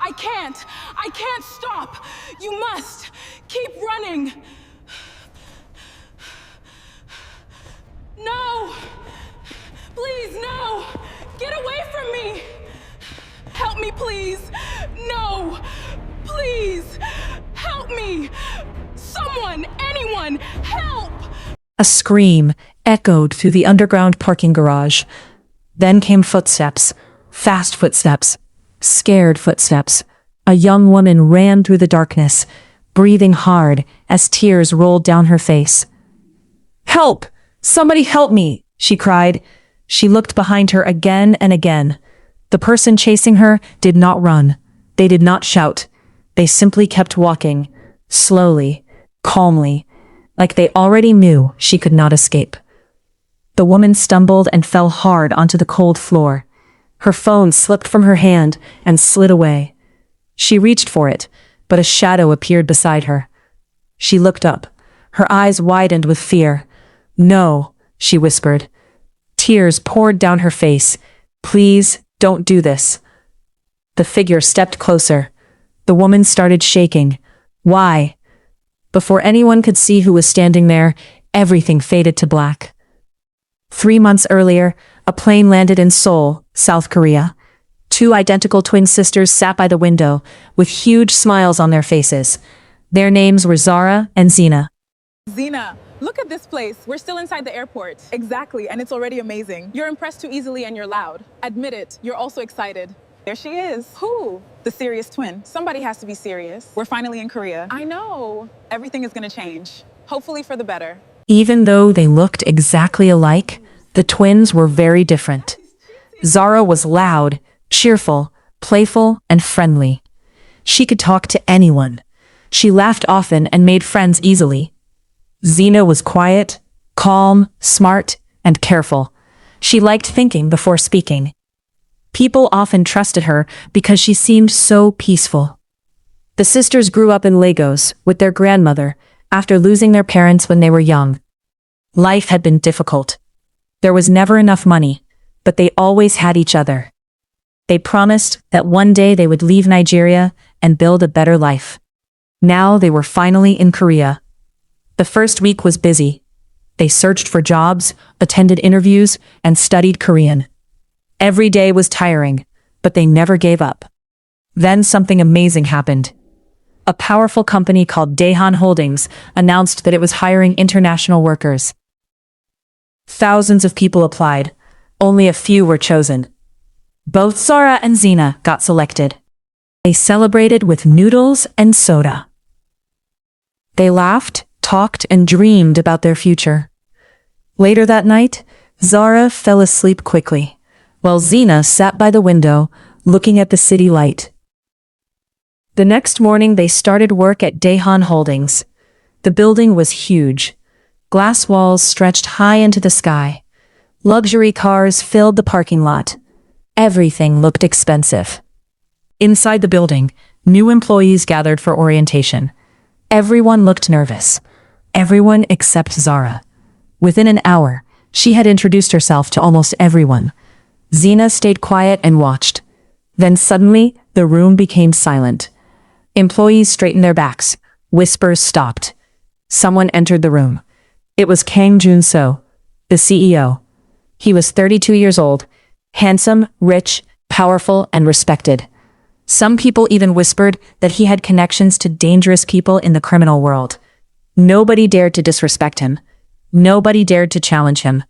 I can't stop. You must keep running. No! Please, no! Get away from me! Help me, please! No! Please! Help me! Someone, anyone, help! A scream echoed through the underground parking garage. Then came footsteps, fast footsteps, scared footsteps. A young woman ran through the darkness, breathing hard as tears rolled down her face. "Help! Somebody help me!" she cried. She looked behind her again and again. The person chasing her did not run. They did not shout. They simply kept walking, slowly, calmly, like they already knew she could not escape. The woman stumbled and fell hard onto the cold floor. Her phone slipped from her hand and slid away. She reached for it, but a shadow appeared beside her. She looked up. Her eyes widened with fear. "No," she whispered. Tears poured down her face. "Please, don't do this." The figure stepped closer. The woman started shaking. "Why?" Before anyone could see who was standing there, everything faded to black. 3 months earlier, a plane landed in Seoul, South Korea. 2 identical twin sisters sat by the window, with huge smiles on their faces. Their names were Zara and Zina. Zina, look at this place. We're still inside the airport. Exactly, and it's already amazing. You're impressed too easily and you're loud. Admit it, you're also excited. There she is. Who? The serious twin. Somebody has to be serious. We're finally in Korea. I know. Everything is gonna change. Hopefully for the better. Even though they looked exactly alike, the twins were very different. Zara was loud, cheerful, playful, and friendly. She could talk to anyone. She laughed often and made friends easily. Zina was quiet, calm, smart, and careful. She liked thinking before speaking. People often trusted her because she seemed so peaceful. The sisters grew up in Lagos with their grandmother after losing their parents when they were young. Life had been difficult. There was never enough money, but they always had each other. They promised that one day they would leave Nigeria and build a better life. Now they were finally in Korea. The first week was busy. They searched for jobs, attended interviews, and studied Korean. Every day was tiring, but they never gave up. Then something amazing happened. A powerful company called Daehan Holdings announced that it was hiring international workers. Thousands of people applied. Only a few were chosen. Both Zara and Zina got selected. They celebrated with noodles and soda. They laughed, talked, and dreamed about their future. Later that night, Zara fell asleep quickly, while Zina sat by the window, looking at the city light. The next morning, they started work at Daehan Holdings. The building was huge. Glass walls stretched high into the sky. Luxury cars filled the parking lot. Everything looked expensive. Inside the building, new employees gathered for orientation. Everyone looked nervous. Everyone except Zara. Within an hour, she had introduced herself to almost everyone. Zina stayed quiet and watched. Then suddenly, the room became silent. Employees straightened their backs. Whispers stopped. Someone entered the room. It was Kang Jun-seo, the CEO. He was 32 years old, handsome, rich, powerful, and respected. Some people even whispered that he had connections to dangerous people in the criminal world. Nobody dared to disrespect him. Nobody dared to challenge him.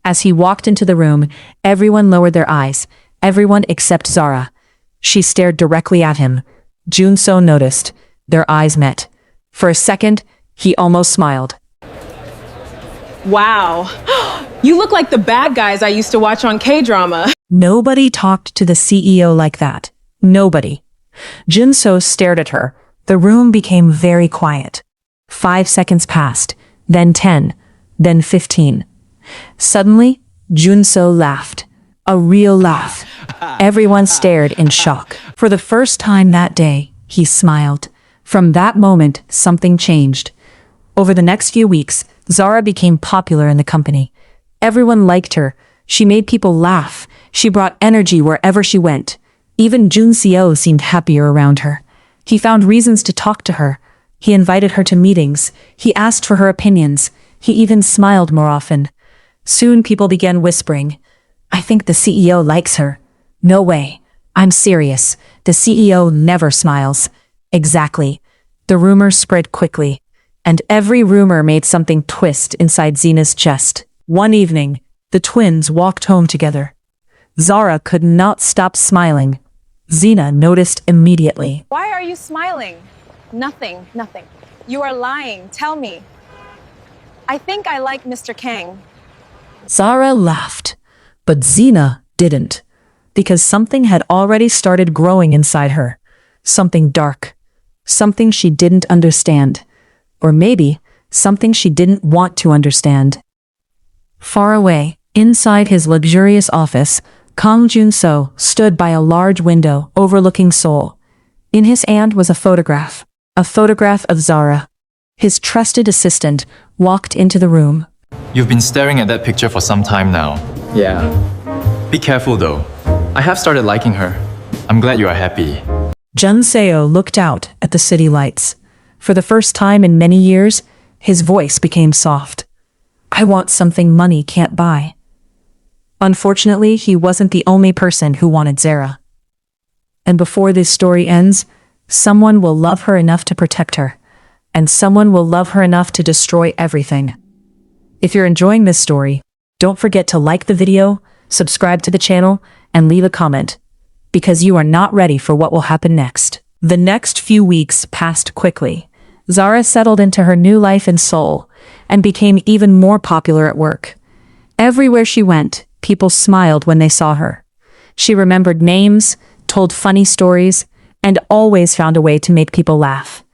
As he walked into the room, everyone lowered their eyes, everyone except Zara. She stared directly at him. Jun-seo noticed. Their eyes met. For a second, he almost smiled. Wow. You look like the bad guys I used to watch on K-drama. Nobody talked to the CEO like that. Nobody. Jun-seo stared at her. The room became very quiet. 5 seconds passed, then 10, then 15. Suddenly, Jun-seo laughed. A real laugh. Everyone stared in shock. For the first time that day, he smiled. From that moment, something changed. Over the next few weeks, Zara became popular in the company. Everyone liked her. She made people laugh. She brought energy wherever she went. Even Jun-seo seemed happier around her. He found reasons to talk to her. He invited her to meetings. He asked for her opinions. He even smiled more often. Soon people began whispering, "I think the CEO likes her." "No way. I'm serious. The CEO never smiles." Exactly. The rumors spread quickly, and every rumor made something twist inside Zena's chest. One evening, the twins walked home together. Zara could not stop smiling. Zena noticed immediately. Why are you smiling? Nothing, nothing. You are lying. Tell me. I think I like Mr. Kang. Zara laughed, but Zena didn't, because something had already started growing inside her. Something dark. Something she didn't understand. Or maybe something she didn't want to understand. Far away, inside his luxurious office, Kang Jun-seo stood by a large window overlooking Seoul. In his hand was a photograph of Zara. His trusted assistant walked into the room. You've been staring at that picture for some time now. Yeah. Be careful though. I have started liking her. I'm glad you are happy. Jun-seo looked out at the city lights. For the first time in many years, his voice became soft. "I want something money can't buy." Unfortunately, he wasn't the only person who wanted Zara. And before this story ends, someone will love her enough to protect her, and someone will love her enough to destroy everything. If you're enjoying this story, don't forget to like the video, subscribe to the channel, and leave a comment, because you are not ready for what will happen next. The next few weeks passed quickly. Zara settled into her new life in Seoul and became even more popular at work. Everywhere she went, people smiled when they saw her. She remembered names, told funny stories, and always found a way to make people laugh.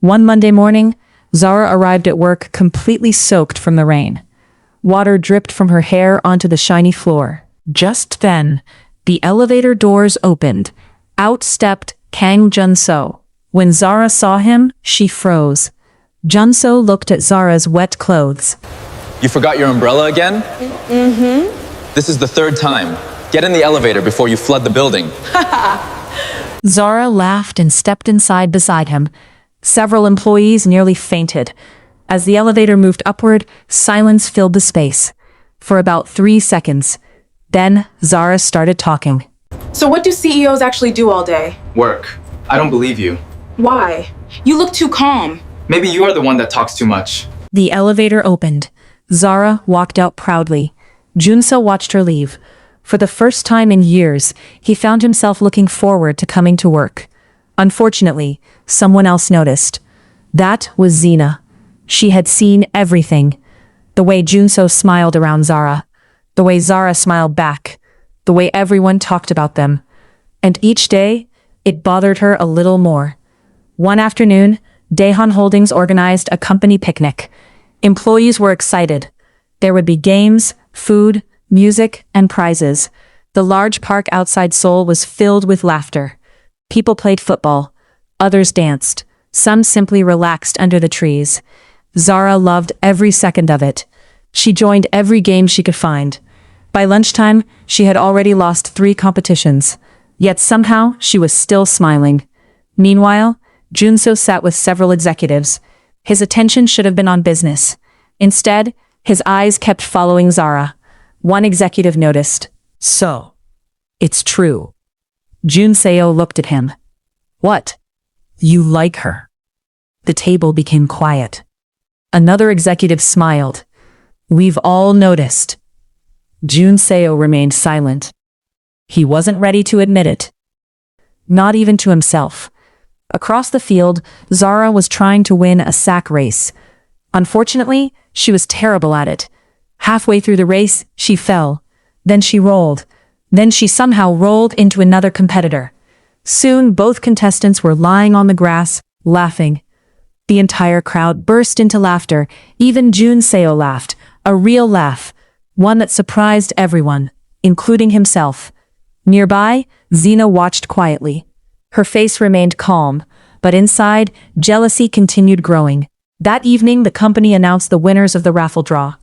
One Monday morning, Zara arrived at work completely soaked from the rain. Water dripped from her hair onto the shiny floor. Just then, the elevator doors opened. Out stepped Kang Jun-seo. When Zara saw him, she froze. Jun-seo looked at Zara's wet clothes. You forgot your umbrella again? This is the third time. Get in the elevator before you flood the building. Zara laughed and stepped inside beside him. Several employees nearly fainted. As the elevator moved upward, silence filled the space. For about 3 seconds. Then, Zara started talking. So what do CEOs actually do all day? Work. I don't believe you. Why? You look too calm. Maybe you are the one that talks too much. The elevator opened. Zara walked out proudly. Jun-seo watched her leave. For the first time in years, he found himself looking forward to coming to work. Unfortunately, someone else noticed. That was Zena. She had seen everything. The way Jun-seo smiled around Zara. The way Zara smiled back. The way everyone talked about them. And each day, it bothered her a little more. One afternoon, Daehan Holdings organized a company picnic. Employees were excited. There would be games, food, music, and prizes. The large park outside Seoul was filled with laughter. People played football. Others danced. Some simply relaxed under the trees. Zara loved every second of it. She joined every game she could find. By lunchtime, she had already lost 3 competitions. Yet somehow, she was still smiling. Meanwhile, Jun-seo sat with several executives. His attention should have been on business. Instead, his eyes kept following Zara. One executive noticed. "So, it's true." Jun-seo looked at him. "What? You like her?" The table became quiet. Another executive smiled. "We've all noticed." Jun-seo remained silent. He wasn't ready to admit it. Not even to himself. Across the field, Zara was trying to win a sack race. Unfortunately, she was terrible at it. Halfway through the race, she fell. Then she rolled. Then she somehow rolled into another competitor. Soon, both contestants were lying on the grass, laughing. The entire crowd burst into laughter. Even Jun-seo laughed. A real laugh. One that surprised everyone, including himself. Nearby, Zena watched quietly. Her face remained calm, but inside, jealousy continued growing. That evening, the company announced the winners of the raffle draw.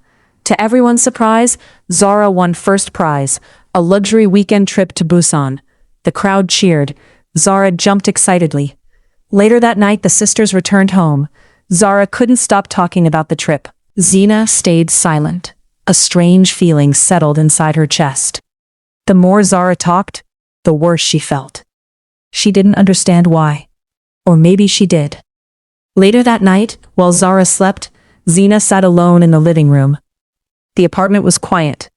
To everyone's surprise, Zara won first prize, a luxury weekend trip to Busan. The crowd cheered. Zara jumped excitedly. Later that night, the sisters returned home. Zara couldn't stop talking about the trip. Zena stayed silent. A strange feeling settled inside her chest. The more Zara talked, the worse she felt. She didn't understand why. Or maybe she did. Later that night, while Zara slept, Zena sat alone in the living room. The apartment was quiet.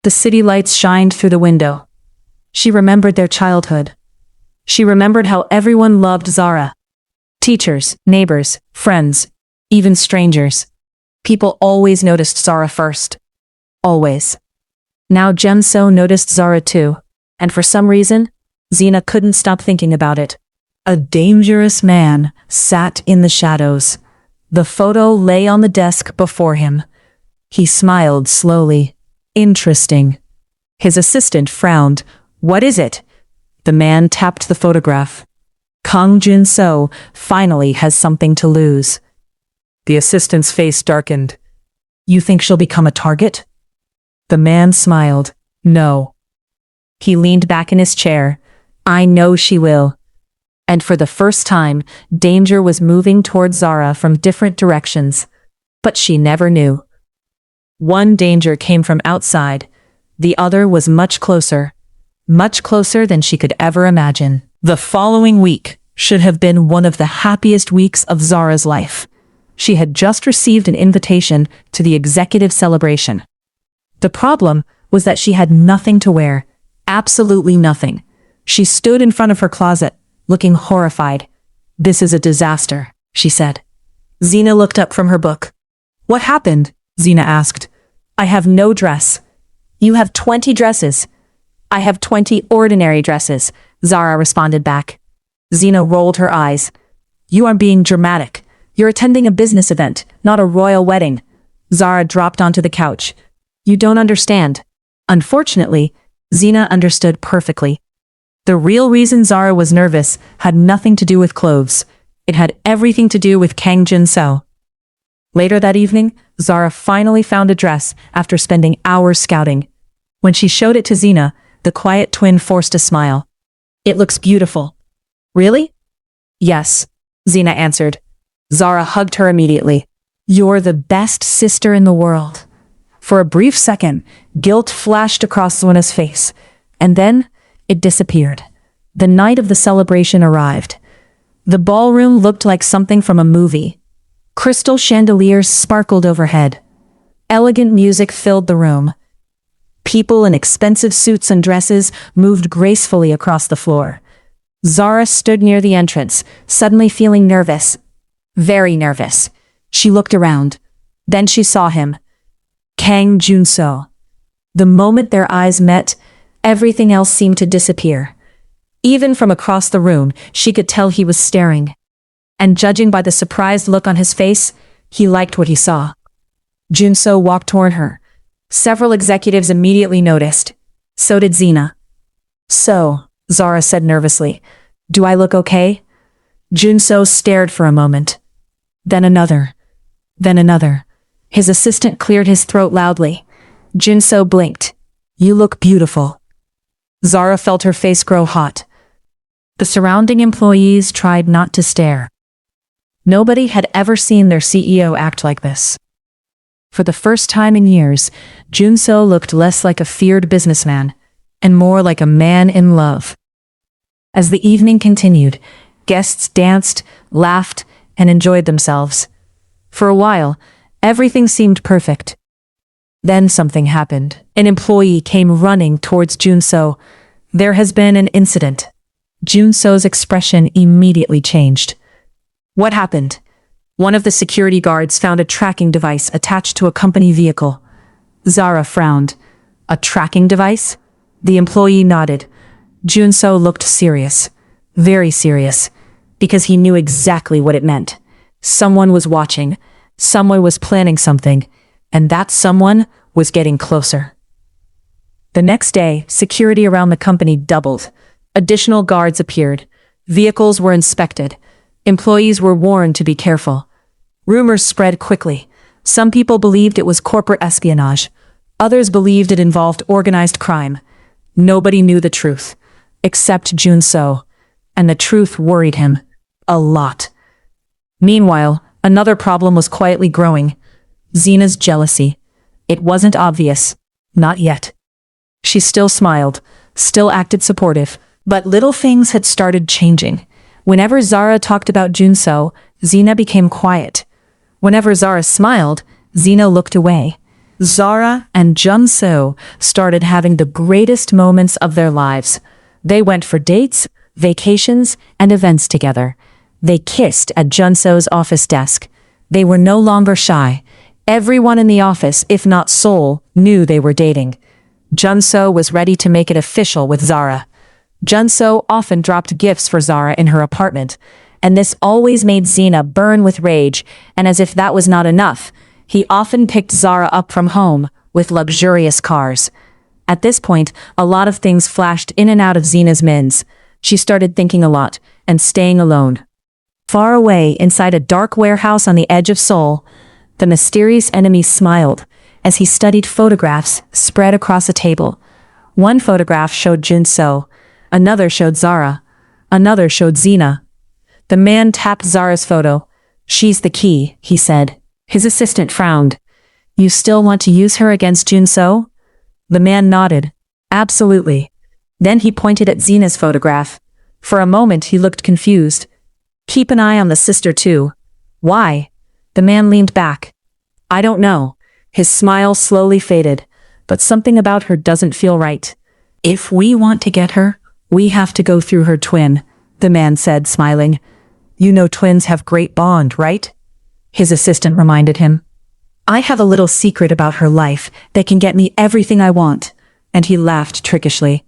The city lights shined through the window. She remembered their childhood. She remembered how everyone loved Zara. Teachers, neighbors, friends, even strangers. People always noticed Zara first. Always. Now Jun-seo noticed Zara too, and for some reason, Zena couldn't stop thinking about it. A dangerous man sat in the shadows. The photo lay on the desk before him. He smiled slowly. Interesting. His assistant frowned. What is it? The man tapped the photograph. Kang Jun-seo finally has something to lose. The assistant's face darkened. You think she'll become a target? The man smiled. No. He leaned back in his chair. I know she will. And for the first time, danger was moving toward Zara from different directions. But she never knew. One danger came from outside. The other was much closer than she could ever imagine. The following week should have been one of the happiest weeks of Zara's life. She had just received an invitation to the executive celebration. The problem was that she had nothing to wear. Absolutely nothing. She stood in front of her closet, looking horrified. This is a disaster, she said. Zena looked up from her book. What happened? Zena asked. I have no dress. You have 20 dresses. I have 20 ordinary dresses, Zara responded back. Zena rolled her eyes. You are being dramatic. You're attending a business event, not a royal wedding. Zara dropped onto the couch. You don't understand. Unfortunately, Zena understood perfectly. The real reason Zara was nervous had nothing to do with clothes. It had everything to do with Kang Jun-seo. Later that evening, Zara finally found a dress after spending hours scouting. When she showed it to Zena, the quiet twin forced a smile. It looks beautiful. Really? Yes, Zena answered. Zara hugged her immediately. You're the best sister in the world. For a brief second, guilt flashed across Zena's face, and then it disappeared. The night of the celebration arrived. The ballroom looked like something from a movie. Crystal chandeliers sparkled overhead. Elegant music filled the room. People in expensive suits and dresses moved gracefully across the floor. Zara stood near the entrance, suddenly feeling nervous. Very nervous. She looked around. Then she saw him. Kang Jun-seo. The moment their eyes met, everything else seemed to disappear. Even from across the room, she could tell he was staring. And judging by the surprised look on his face, he liked what he saw. Jun-seo walked toward her. Several executives immediately noticed. So did Zena. So, Zara said nervously, do I look okay? Jun-seo stared for a moment. Then another. Then another. His assistant cleared his throat loudly. Jun-seo blinked. You look beautiful. Zara felt her face grow hot. The surrounding employees tried not to stare. Nobody had ever seen their CEO act like this. For the first time in years, Jun-seo looked less like a feared businessman and more like a man in love. As the evening continued, guests danced, laughed, and enjoyed themselves. For a while, everything seemed perfect. Then something happened. An employee came running towards Jun-seo. There has been an incident. Jun-seo's expression immediately changed. What happened? One of the security guards found a tracking device attached to a company vehicle. Zara frowned. A tracking device? The employee nodded. Jun-seo looked serious. Very serious. Because he knew exactly what it meant. Someone was watching. Someone was planning something. And that someone was getting closer. The next day, security around the company doubled. Additional guards appeared. Vehicles were inspected. Employees were warned to be careful. Rumors spread quickly. Some people believed it was corporate espionage. Others believed it involved organized crime. Nobody knew the truth. except Jun-seo, and the truth worried him a lot. Meanwhile, another problem was quietly growing: Zena's jealousy. It wasn't obvious, not yet. She still smiled, still acted supportive, but little things had started changing. Whenever Zara talked about Jun-seo, Zena became quiet. Whenever Zara smiled, Zena looked away. Zara and Jun-seo started having the greatest moments of their lives. They went for dates, vacations, and events together. They kissed at Jun-seo's office desk. They were no longer shy. Everyone in the office, if not Seoul, knew they were dating. Jun-seo was ready to make it official with Zara. Jun-seo often dropped gifts for Zara in her apartment, and this always made Zena burn with rage, and as if that was not enough, he often picked Zara up from home with luxurious cars. At this point, a lot of things flashed in and out of Zena's minds. She started thinking a lot and staying alone. Far away, inside a dark warehouse on the edge of Seoul, the mysterious enemy smiled as he studied photographs spread across a table. One photograph showed Jun-seo, another showed Zara, another showed Zena. The man tapped Zara's photo. "She's the key," he said. His assistant frowned. "You still want to use her against Jun-seo?" The man nodded. "Absolutely." Then he pointed at Zena's photograph. For a moment he looked confused. "Keep an eye on the sister too." "Why?" The man leaned back. "I don't know." His smile slowly faded. "But something about her doesn't feel right. If we want to get her, we have to go through her twin," the man said, smiling. "You know twins have great bond, right?" His assistant reminded him. "I have a little secret about her life that can get me everything I want." And he laughed trickishly.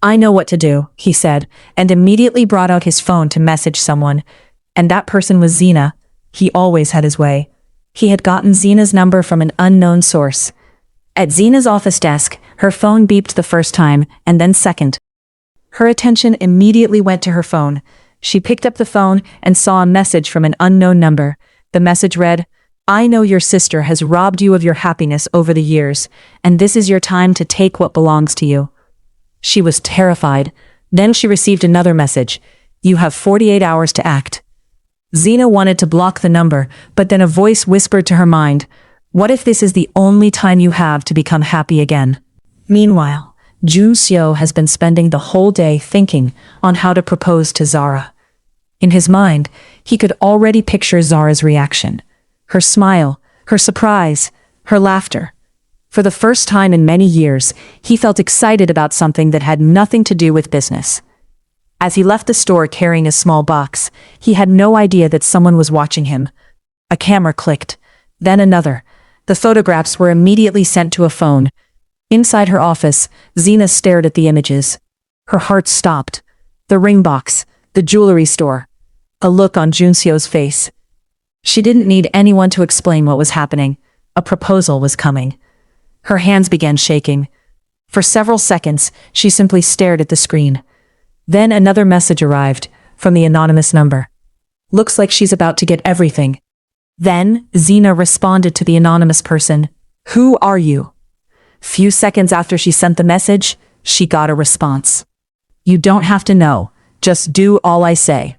"I know what to do," he said, and immediately brought out his phone to message someone. And that person was Zena. He always had his way. He had gotten Zena's number from an unknown source. At Zena's office desk, her phone beeped the first time, and then second. Her attention immediately went to her phone. She picked up the phone and saw a message from an unknown number. The message read, "I know your sister has robbed you of your happiness over the years, and this is your time to take what belongs to you." She was terrified. Then she received another message. "You have 48 hours to act." Zena wanted to block the number, but then a voice whispered to her mind, "What if this is the only time you have to become happy again?" Meanwhile, Jun-seo has been spending the whole day thinking on how to propose to Zara. In his mind, he could already picture Zara's reaction. Her smile, her surprise, her laughter. For the first time in many years, he felt excited about something that had nothing to do with business. As he left the store carrying a small box, he had no idea that someone was watching him. A camera clicked, then another. The photographs were immediately sent to a phone. Inside her office, Zena stared at the images. Her heart stopped. The ring box, the jewelry store. A look on Jun-seo's face. She didn't need anyone to explain what was happening. A proposal was coming. Her hands began shaking. For several seconds, she simply stared at the screen. Then another message arrived, from the anonymous number. "Looks like she's about to get everything." Then, Zena responded to the anonymous person. "Who are you?" Few seconds after she sent the message, she got a response. "You don't have to know. Just do all I say."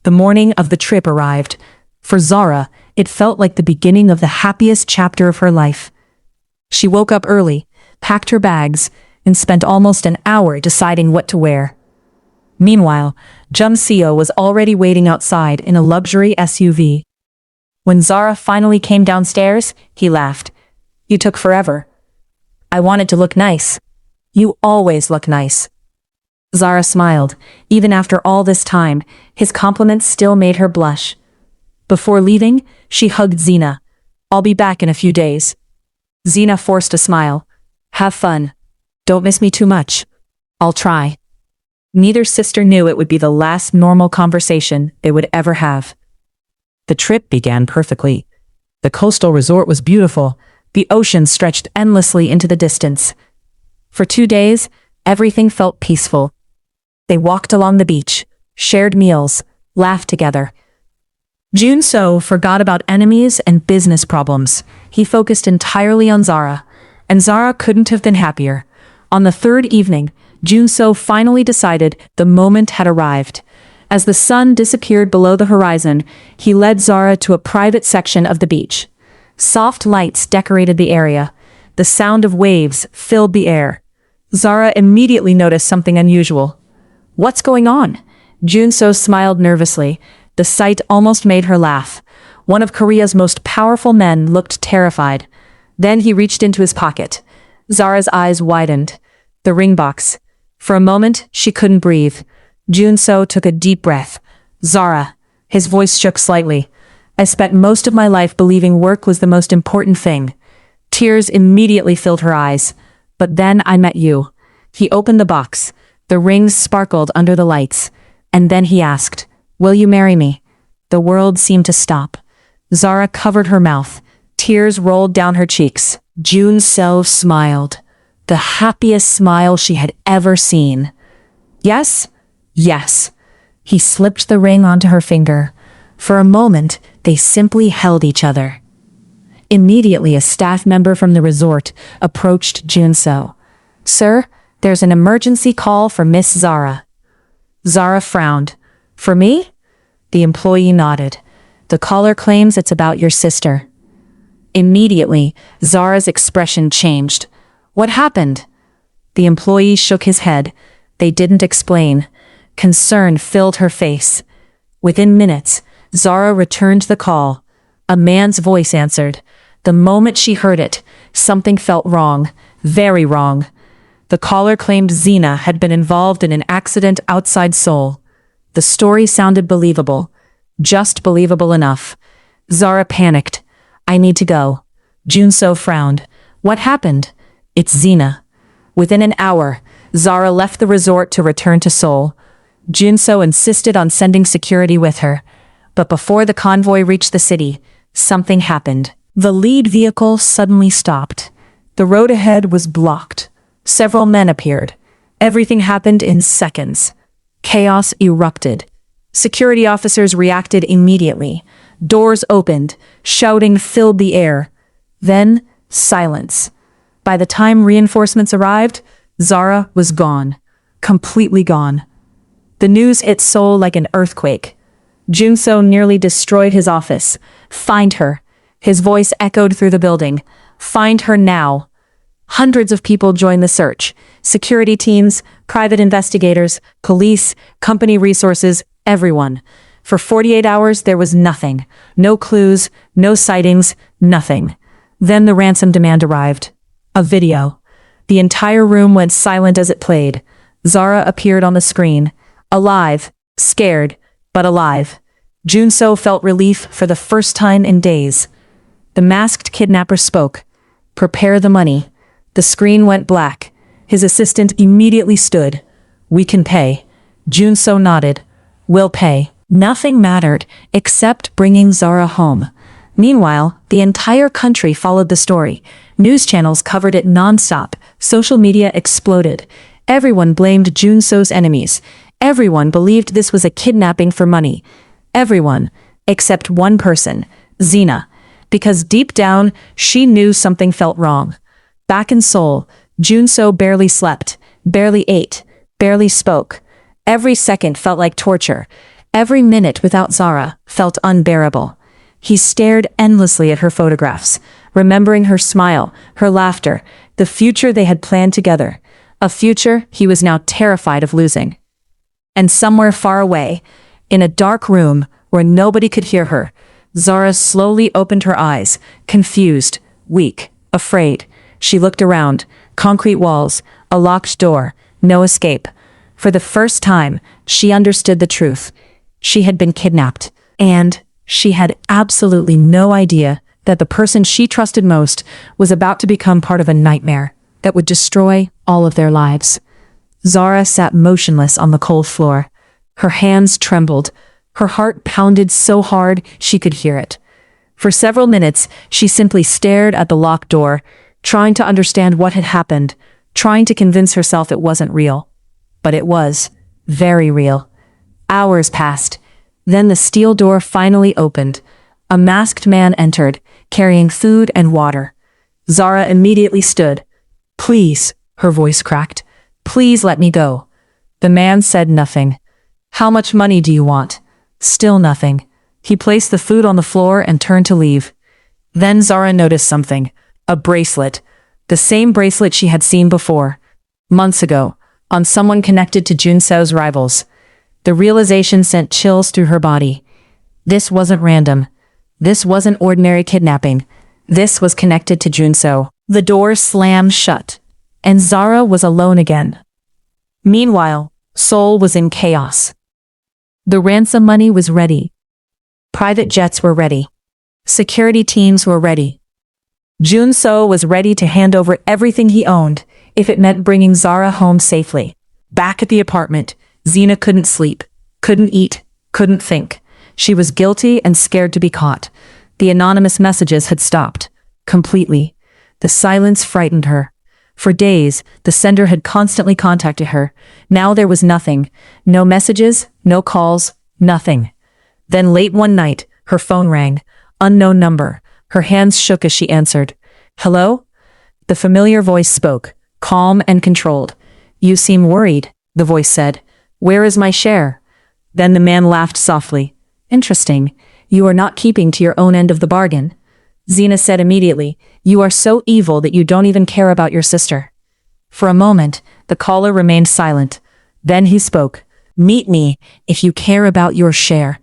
The morning of the trip arrived. For Zara, it felt like the beginning of the happiest chapter of her life. She woke up early, packed her bags, and spent almost an hour deciding what to wear. Meanwhile, Jun-seo was already waiting outside in a luxury SUV. When Zara finally came downstairs, he laughed. "You took forever." "I wanted to look nice." "You always look nice." Zara smiled. Even after all this time, his compliments still made her blush. Before leaving, she hugged Zena. "I'll be back in a few days." Zena forced a smile. "Have fun. Don't miss me too much." "I'll try." Neither sister knew it would be the last normal conversation they would ever have. The trip began perfectly. The coastal resort was beautiful. The ocean stretched endlessly into the distance. For 2 days, everything felt peaceful. They walked along the beach, shared meals, laughed together. Jun-seo forgot about enemies and business problems. He focused entirely on Zara, and Zara couldn't have been happier. On the third evening, Jun-seo finally decided the moment had arrived. As the sun disappeared below the horizon, he led Zara to a private section of the beach. Soft lights decorated the area. The sound of waves filled the air. Zara immediately noticed something unusual. "What's going on?" Jun-seo smiled nervously. The sight almost made her laugh. One of Korea's most powerful men looked terrified. Then he reached into his pocket. Zara's eyes widened. The ring box. For a moment, she couldn't breathe. Jun-seo took a deep breath. "Zara." His voice shook slightly. "I spent most of my life believing work was the most important thing." Tears immediately filled her eyes. "But then I met you." He opened the box. The rings sparkled under the lights. And then he asked, "Will you marry me?" The world seemed to stop. Zara covered her mouth. Tears rolled down her cheeks. Jun-seo smiled. The happiest smile she had ever seen. "Yes? Yes." He slipped the ring onto her finger. For a moment, they simply held each other. Immediately, a staff member from the resort approached Jun-seo. "Sir, there's an emergency call for Miss Zara." Zara frowned. "For me?" The employee nodded. "The caller claims it's about your sister." Immediately, Zara's expression changed. "What happened?" The employee shook his head. They didn't explain. Concern filled her face. Within minutes, Zara returned the call. A man's voice answered. The moment she heard it, something felt wrong, very wrong. The caller claimed Zina had been involved in an accident outside Seoul. The story sounded believable, just believable enough. Zara panicked. "I need to go." Jun-seo frowned. "What happened?" "It's Zina." Within an hour, Zara left the resort to return to Seoul. Jun-seo insisted on sending security with her. But before the convoy reached the city, something happened. The lead vehicle suddenly stopped. The road ahead was blocked. Several men appeared. Everything happened in seconds. Chaos erupted. Security officers reacted immediately. Doors opened. Shouting filled the air. Then, silence. By the time reinforcements arrived, Zara was gone. Completely gone. The news hit Seoul like an earthquake. Jun-seo nearly destroyed his office. "Find her." His voice echoed through the building. "Find her now." Hundreds of people joined the search. Security teams, private investigators, police, company resources, everyone. For 48 hours, there was nothing. No clues, no sightings, nothing. Then the ransom demand arrived. A video. The entire room went silent as it played. Zara appeared on the screen. Alive, scared, but alive. Jun-seo felt relief for the first time in days. The masked kidnapper spoke. "Prepare the money." The screen went black. His assistant immediately stood. "We can pay." Jun-seo nodded. "We'll pay." Nothing mattered except bringing Zara home. Meanwhile, the entire country followed the story. News channels covered it nonstop. Social media exploded. Everyone blamed Jun-seo's enemies. Everyone believed this was a kidnapping for money. Everyone, except one person, Zina. Because deep down, she knew something felt wrong. Back in Seoul, Jun-seo barely slept, barely ate, barely spoke. Every second felt like torture. Every minute without Zara felt unbearable. He stared endlessly at her photographs, remembering her smile, her laughter, the future they had planned together. A future he was now terrified of losing. And somewhere far away, in a dark room where nobody could hear her, Zara slowly opened her eyes, confused, weak, afraid. She looked around. Concrete walls, a locked door, no escape. For the first time, she understood the truth. She had been kidnapped, and she had absolutely no idea that the person she trusted most was about to become part of a nightmare that would destroy all of their lives. Zara sat motionless on the cold floor. Her hands trembled. Her heart pounded so hard she could hear it. For several minutes, she simply stared at the locked door, trying to understand what had happened, trying to convince herself it wasn't real. But it was. Very real. Hours passed. Then the steel door finally opened. A masked man entered, carrying food and water. Zara immediately stood. "Please," her voice cracked. Please let me go. The man said nothing. How much money do you want? Still nothing. He placed the food on the floor and turned to leave. Then Zara noticed something. A bracelet. The same bracelet she had seen before. Months ago, on someone connected to Jun-seo's rivals. The realization sent chills through her body. This wasn't random. This wasn't ordinary kidnapping. This was connected to Jun-seo. The door slammed shut, and Zara was alone again. Meanwhile, Seoul was in chaos. The ransom money was ready. Private jets were ready. Security teams were ready. Jun-seo was ready to hand over everything he owned, if it meant bringing Zara home safely. Back at the apartment, Zena couldn't sleep, couldn't eat, couldn't think. She was guilty and scared to be caught. The anonymous messages had stopped. Completely. The silence frightened her. For days, the sender had constantly contacted her. Now there was nothing. No messages, no calls, nothing. Then late one night, her phone rang. Unknown number. Her hands shook as she answered. Hello? The familiar voice spoke, calm and controlled. You seem worried, the voice said. Where is my share? Then the man laughed softly. Interesting. You are not keeping to your own end of the bargain. Zena said immediately, you are so evil that you don't even care about your sister. For a moment, the caller remained silent. Then he spoke. Meet me if you care about your share.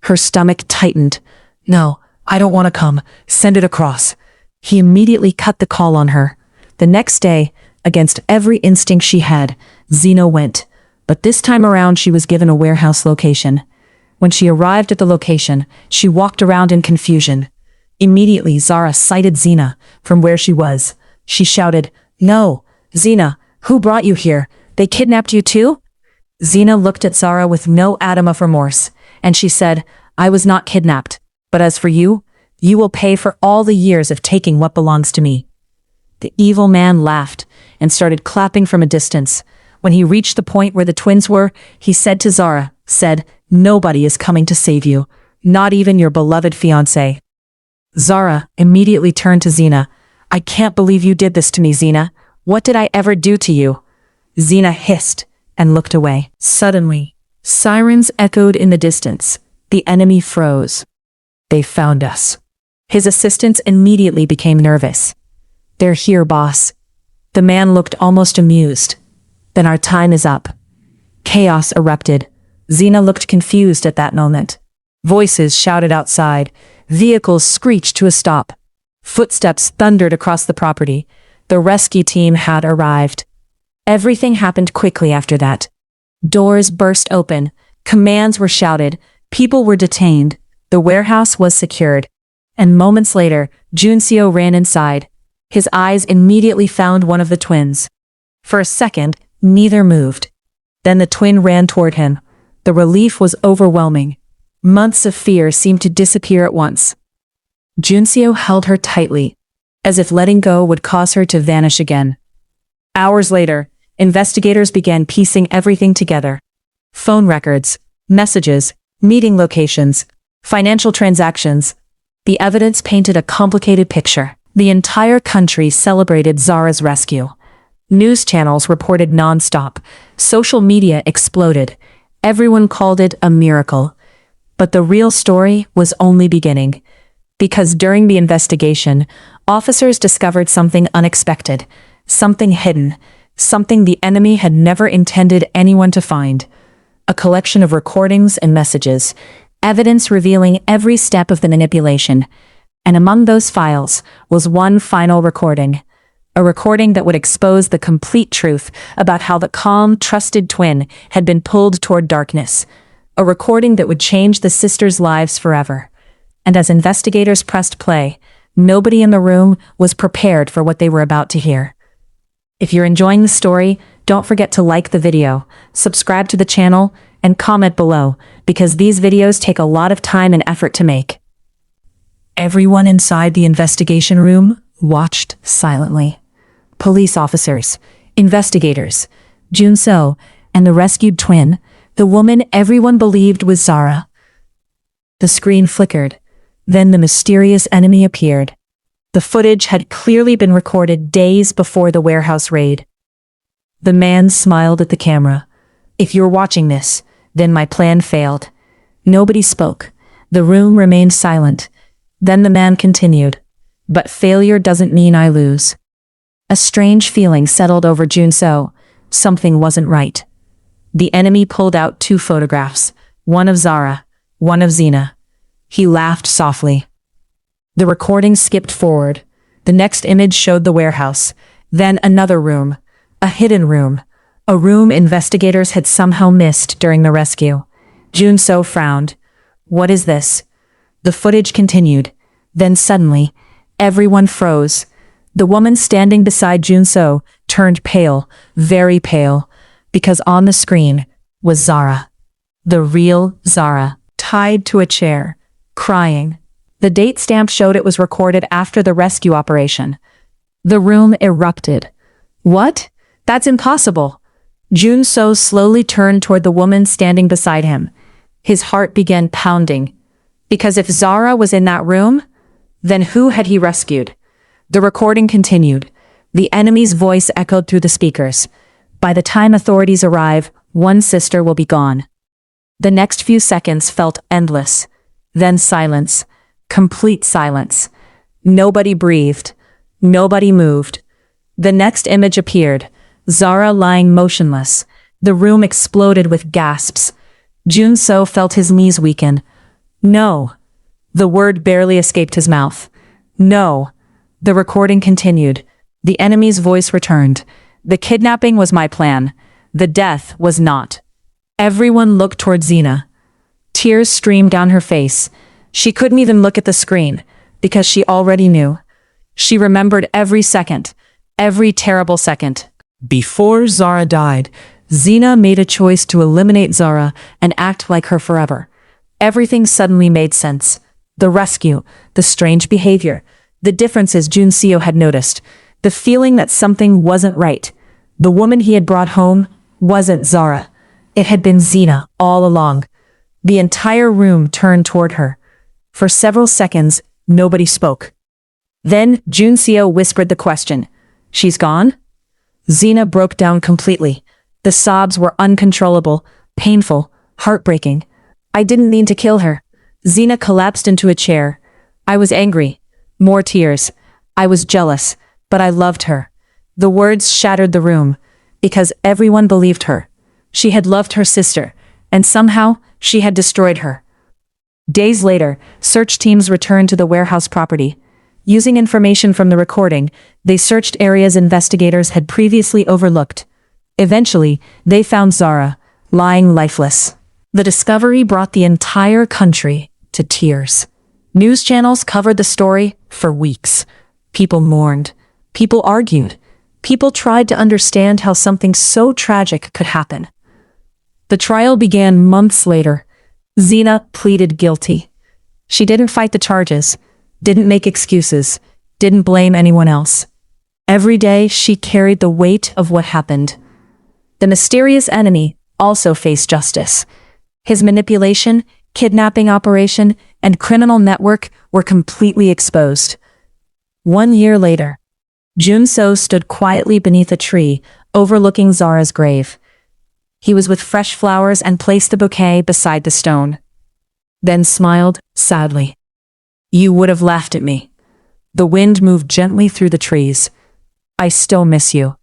Her stomach tightened. No, I don't want to come. Send it across. He immediately cut the call on her. The next day, against every instinct she had, Zena went. But this time around she was given a warehouse location. When she arrived at the location, she walked around in confusion. Immediately, Zara sighted Zena from where she was. She shouted, No, Zena, who brought you here? They kidnapped you too? Zena looked at Zara with no atom of remorse, and she said, I was not kidnapped, but as for you, you will pay for all the years of taking what belongs to me. The evil man laughed and started clapping from a distance. When he reached the point where the twins were, he said to Zara, Nobody is coming to save you, not even your beloved fiancé. Zara immediately turned to Zena. I can't believe you did this to me, Zena. What did I ever do to you? Zena hissed and looked away. Suddenly, sirens echoed in the distance. The enemy froze. They found us. His assistants immediately became nervous. They're here, boss. The man looked almost amused. Then our time is up. Chaos erupted. Zena looked confused at that moment. Voices shouted outside. Vehicles screeched to a stop. Footsteps thundered across the property. The rescue team had arrived. Everything happened quickly after that. Doors burst open. Commands were shouted. People were detained. The warehouse was secured. And moments later, Jun-seo ran inside. His eyes immediately found one of the twins. For a second, neither moved. Then the twin ran toward him. The relief was overwhelming. Months of fear seemed to disappear at once. Jun-seo held her tightly, as if letting go would cause her to vanish again. Hours later, investigators began piecing everything together. Phone records, messages, meeting locations, financial transactions. The evidence painted a complicated picture. The entire country celebrated Zara's rescue. News channels reported non-stop. Social media exploded. Everyone called it a miracle. But the real story was only beginning. Because during the investigation, officers discovered something unexpected, something hidden, something the enemy had never intended anyone to find. A collection of recordings and messages, evidence revealing every step of the manipulation. And among those files was one final recording. A recording that would expose the complete truth about how the calm, trusted twin had been pulled toward darkness. A recording that would change the sisters' lives forever. And as investigators pressed play, nobody in the room was prepared for what they were about to hear. If you're enjoying the story, don't forget to like the video, subscribe to the channel, and comment below, because these videos take a lot of time and effort to make. Everyone inside the investigation room watched silently. Police officers, investigators, Jun-seo, and the rescued twin, the woman everyone believed was Zara. The screen flickered. Then the mysterious enemy appeared. The footage had clearly been recorded days before the warehouse raid. The man smiled at the camera. If you're watching this, then my plan failed. Nobody spoke. The room remained silent. Then the man continued. But failure doesn't mean I lose. A strange feeling settled over Jun-seo. Something wasn't right. The enemy pulled out 2 photographs, one of Zara, one of Zena. He laughed softly. The recording skipped forward. The next image showed the warehouse, then another room, a hidden room, a room investigators had somehow missed during the rescue. Jun-seo frowned. What is this? The footage continued. Then suddenly, everyone froze. The woman standing beside Jun-seo turned pale, very pale, because on the screen was Zara. The real Zara, tied to a chair, crying. The date stamp showed it was recorded after the rescue operation. The room erupted. What? That's impossible. Jun-seo slowly turned toward the woman standing beside him. His heart began pounding. Because if Zara was in that room, then who had he rescued? The recording continued. The enemy's voice echoed through the speakers. By the time authorities arrive, one sister will be gone. The next few seconds felt endless. Then silence. Complete silence. Nobody breathed. Nobody moved. The next image appeared. Zara lying motionless. The room exploded with gasps. Jun-seo felt his knees weaken. No. The word barely escaped his mouth. No. The recording continued. The enemy's voice returned. The kidnapping was my plan. The death was not. Everyone looked toward Zena. Tears streamed down her face. She couldn't even look at the screen, because she already knew. She remembered every second, every terrible second. Before Zara died, Zena made a choice to eliminate Zara and act like her forever. Everything suddenly made sense. The rescue, the strange behavior, the differences Jun-seo had noticed, the feeling that something wasn't right. The woman he had brought home wasn't Zara. It had been Zena all along. The entire room turned toward her. For several seconds, nobody spoke. Then Jun-seo whispered the question. She's gone? Zena broke down completely. The sobs were uncontrollable, painful, heartbreaking. I didn't mean to kill her. Zena collapsed into a chair. I was angry. More tears. I was jealous, but I loved her. The words shattered the room, because everyone believed her. She had loved her sister, and somehow she had destroyed her. Days later, search teams returned to the warehouse property. Using information from the recording, they searched areas investigators had previously overlooked. Eventually, they found Zara, lying lifeless. The discovery brought the entire country to tears. News channels covered the story for weeks. People mourned. People argued. People tried to understand how something so tragic could happen. The trial began months later. Zena pleaded guilty. She didn't fight the charges, didn't make excuses, didn't blame anyone else. Every day, she carried the weight of what happened. The mysterious enemy also faced justice. His manipulation, kidnapping operation, and criminal network were completely exposed. 1 year later, Jun-seo stood quietly beneath a tree, overlooking Zara's grave. He was with fresh flowers and placed the bouquet beside the stone. Then smiled sadly. You would have laughed at me. The wind moved gently through the trees. I still miss you.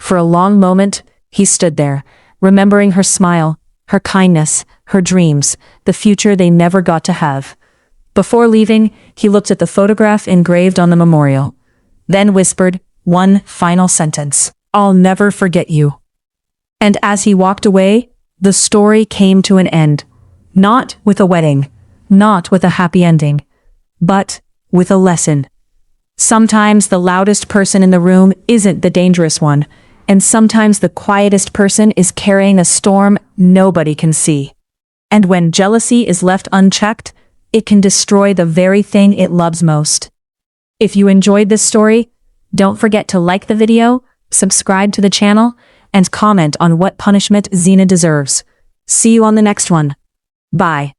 For a long moment, he stood there, remembering her smile, her kindness, her dreams, the future they never got to have. Before leaving, he looked at the photograph engraved on the memorial, then whispered one final sentence. I'll never forget you. And as he walked away, the story came to an end. Not with a wedding, not with a happy ending, but with a lesson. Sometimes the loudest person in the room isn't the dangerous one, and sometimes the quietest person is carrying a storm nobody can see. And when jealousy is left unchecked, it can destroy the very thing it loves most. If you enjoyed this story, don't forget to like the video, subscribe to the channel, and comment on what punishment Zena deserves. See you on the next one. Bye.